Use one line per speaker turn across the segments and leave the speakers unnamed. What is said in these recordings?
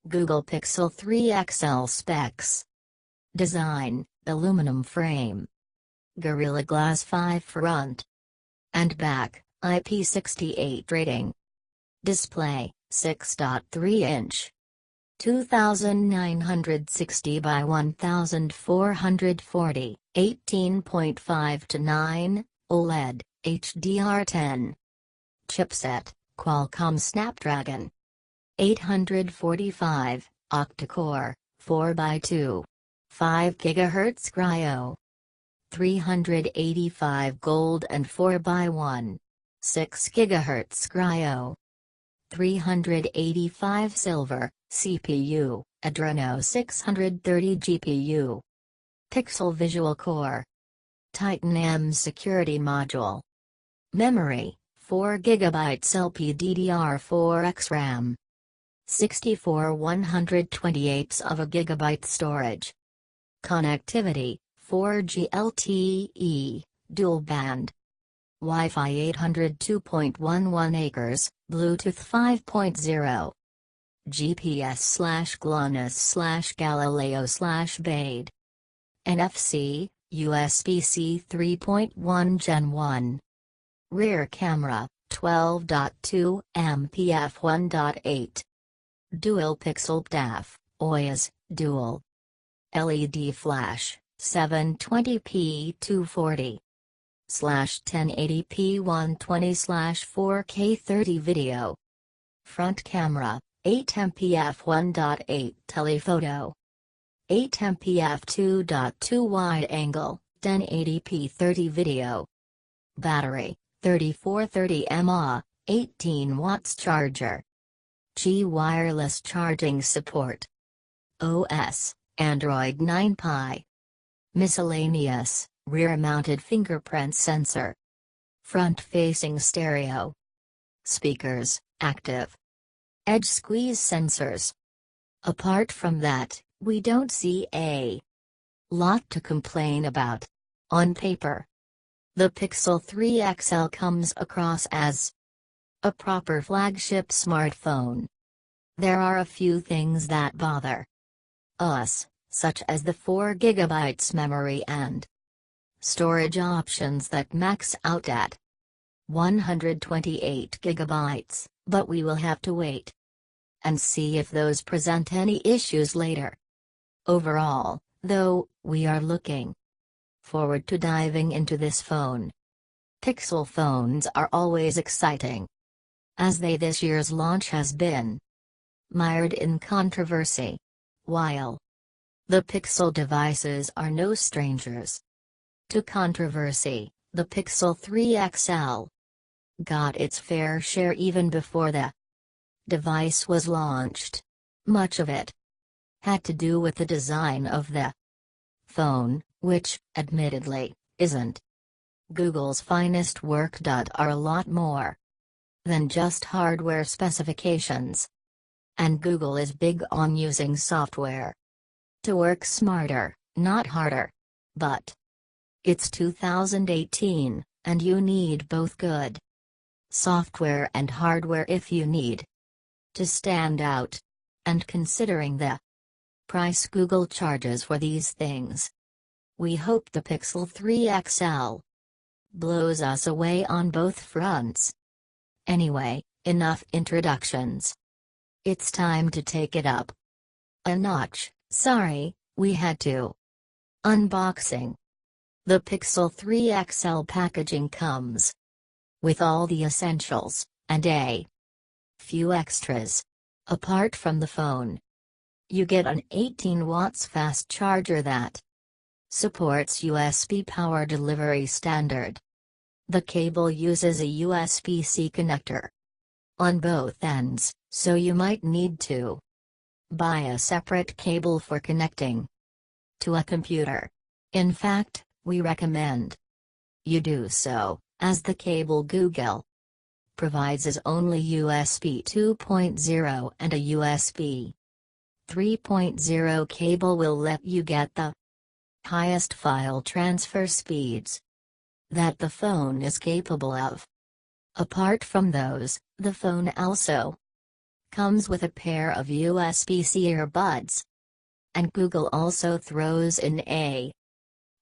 Google Pixel 3 XL specs. Design: aluminum frame. Gorilla Glass 5 front and back, IP68 rating. Display: 6.3-inch. 2960 by 1440, 18.5:9, OLED, HDR10. Chipset: Qualcomm Snapdragon 845, octa-core, 4x2. 5 GHz Kryo. 385 gold and 4x1. 6 GHz Kryo. 385 silver, CPU, Adreno 630 GPU. Pixel Visual Core. Titan M Security Module. Memory: 4 GB LPDDR4X RAM. 64 128 of a gigabyte storage. Connectivity: 4G LTE, dual band. Wi-Fi 802.11 acres, Bluetooth 5.0. GPS/GLONASS/Galileo/BAID. NFC, USB-C 3.1 Gen 1. Rear camera, 12.2 MP f1.8. Dual pixel DAF, OIS, dual. LED flash, 720p 240/1080p 120/4K 30 video. Front camera, 8MP f1.8 telephoto. 8MP f2.2 wide angle, 1080p 30 video. Battery, 3430 mAh, 18 watts charger. Qi wireless charging support. OS, Android 9 Pie. Miscellaneous, rear-mounted fingerprint sensor. Front-facing stereo. Speakers, active. Edge squeeze sensors. Apart from that, we don't see a lot to complain about. On paper, the Pixel 3 XL comes across as a proper flagship smartphone. There are a few things that bother us, such as the 4 GB memory and storage options that max out at 128 GB, but we will have to wait and see if those present any issues later. Overall, though, we are looking forward to diving into this phone. Pixel phones are always exciting, as this year's launch has been mired in controversy. While the Pixel devices are no strangers to controversy, the Pixel 3 XL got its fair share even before the device was launched. Much of it had to do with the design of the phone, which, admittedly, isn't Google's finest work. Are a lot more than just hardware specifications. And Google is big on using software to work smarter, not harder. But it's 2018, and you need both good software and hardware if you need to stand out. And considering the price Google charges for these things, we hope the Pixel 3 XL blows us away on both fronts. Anyway, enough introductions. It's time to take it up a notch. Sorry, we had to. Unboxing. The Pixel 3 XL packaging comes with all the essentials, and a few extras. Apart from the phone, you get an 18 watts fast charger that supports USB power delivery standard. The cable uses a USB-C connector on both ends, so you might need to buy a separate cable for connecting to a computer. In fact, we recommend you do so, as the cable Google provides is only USB 2.0, and a USB 3.0 cable will let you get the highest file transfer speeds that the phone is capable of. Apart from those, the phone also Comes with a pair of USB-C earbuds. And Google also throws in a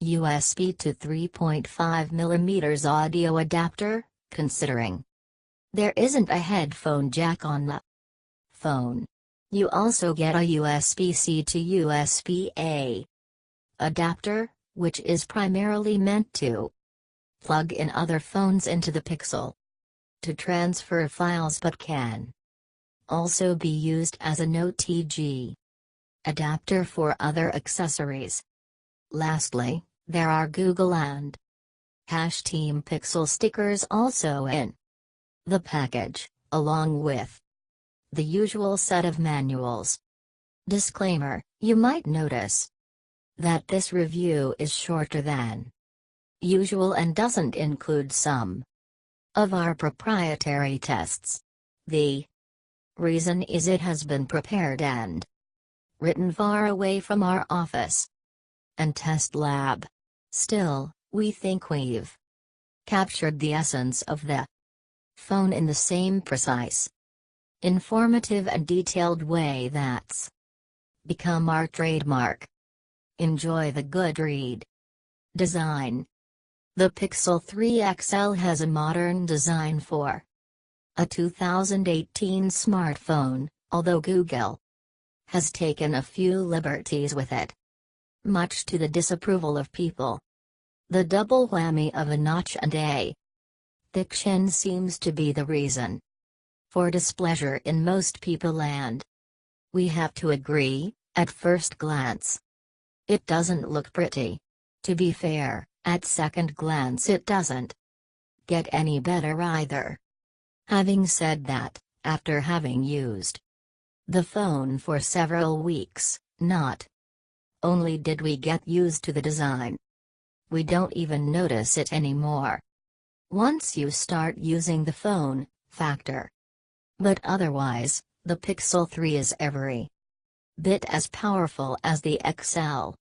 USB to 3.5mm audio adapter, considering there isn't a headphone jack on the phone. You also get a USB-C to USB-A adapter, which is primarily meant to plug in other phones into the Pixel to transfer files, but can also be used as an OTG adapter for other accessories. Lastly, there are Google and Team Pixel stickers also in the package, along with the usual set of manuals. Disclaimer: you might notice that this review is shorter than usual and doesn't include some of our proprietary tests. The reason is it has been prepared and written far away from our office and test lab. Still, we think we've captured the essence of the phone in the same precise, informative and detailed way that's become our trademark. Enjoy the good read. Design. The Pixel 3 XL has a modern design for a 2018 smartphone, although Google has taken a few liberties with it, much to the disapproval of people. The double whammy of a notch and a thick chin seems to be the reason for displeasure in most people, and we have to agree, at first glance, it doesn't look pretty. To be fair, at second glance it doesn't get any better either. Having said that, after having used the phone for several weeks, not only did we get used to the design, we don't even notice it anymore once you start using the phone factor. But otherwise, the Pixel 3 is every bit as powerful as the XL.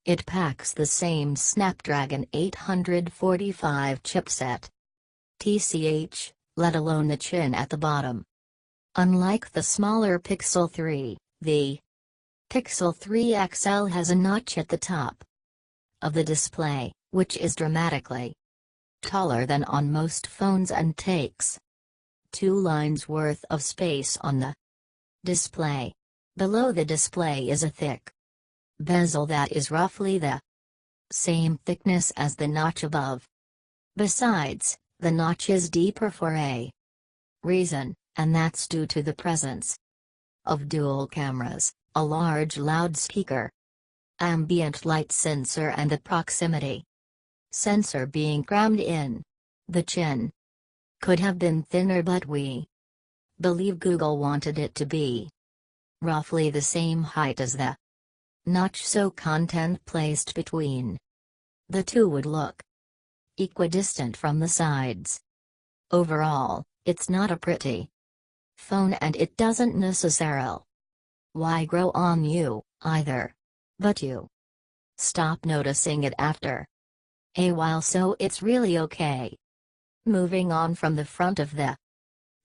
It packs the same Snapdragon 845 chipset, TCH, let alone the chin at the bottom. Unlike the smaller Pixel 3, the Pixel 3 XL has a notch at the top of the display, which is dramatically taller than on most phones and takes 2 lines worth of space on the display. Below the display is a thick bezel that is roughly the same thickness as the notch above. Besides, the notch is deeper for a reason, and that's due to the presence of dual cameras, a large loudspeaker, ambient light sensor and the proximity sensor being crammed in. The chin could have been thinner, but we believe Google wanted it to be roughly the same height as the notch, so content placed between the two would look equidistant from the sides. Overall, it's not a pretty phone, and it doesn't necessarily grow on you, either. But you stop noticing it after a while, so it's really okay. Moving on from the front of the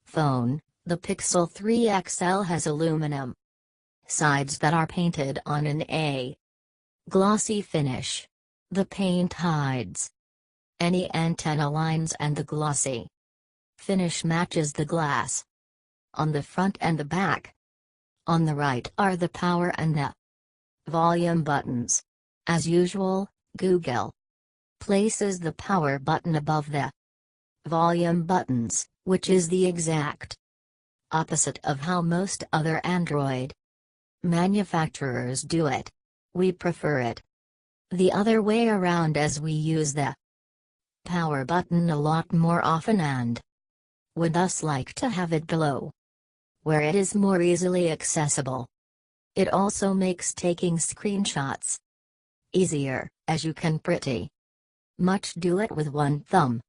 phone, the Pixel 3 XL has aluminum sides that are painted on in a glossy finish. The paint hides any antenna lines, and the glossy finish matches the glass on the front and the back. On the right are the power and the volume buttons. As usual, Google places the power button above the volume buttons, which is the exact opposite of how most other Android manufacturers do it. We prefer it the other way around, as we use the power button a lot more often and would thus like to have it below, where it is more easily accessible. It also makes taking screenshots easier, as you can pretty much do it with one thumb.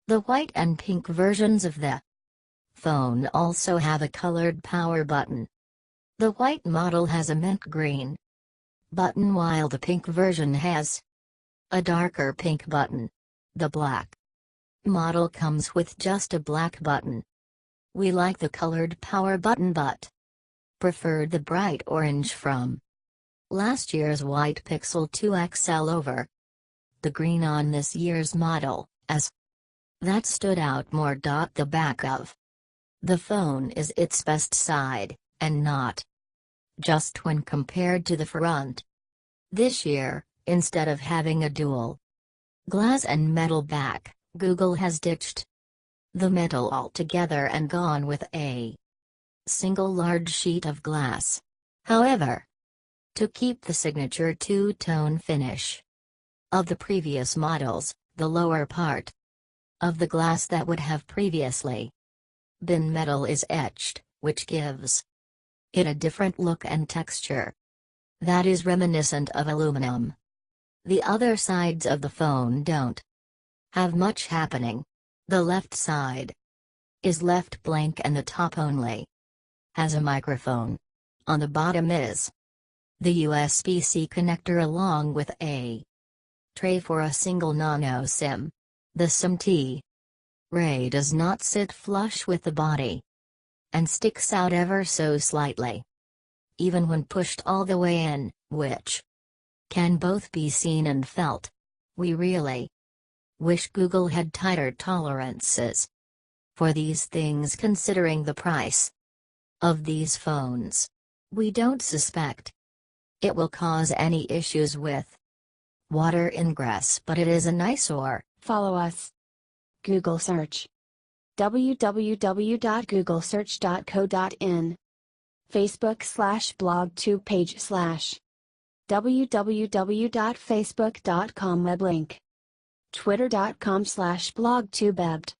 The white and pink versions of the phone also have a colored power button. The white model has a mint green button, while the pink version has a darker pink button. The black model comes with just a black button. We like the colored power button but preferred the bright orange from last year's white Pixel 2 XL over the green on this year's model, as that stood out more. The back of the phone is its best side, and not just when compared to the front. This year, instead of having a dual glass and metal back, Google has ditched the metal altogether and gone with a single large sheet of glass. However, to keep the signature two-tone finish of the previous models, the lower part of the glass that would have previously been metal is etched, which gives it a different look and texture that is reminiscent of aluminum. The other sides of the phone don't have much happening. The left side is left blank and the top only has a microphone. On the bottom is the USB-C connector along with a tray for a single nano SIM. The SIM tray does not sit flush with the body and sticks out ever so slightly, even when pushed all the way in, which can both be seen and felt. We really wish Google had tighter tolerances for these things considering the price of these phones. We don't suspect it will cause any issues with water ingress, but it is an eyesore.
Follow us. Google search. www.googlesearch.co.in. Facebook/blog2 page/ www.facebook.com web link. Twitter.com/blog2bebt.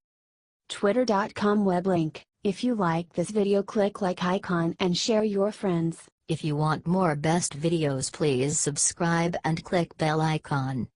Twitter.com web link. If you like this video, click like icon and share your friends.
If you want more best videos, please subscribe and click bell icon.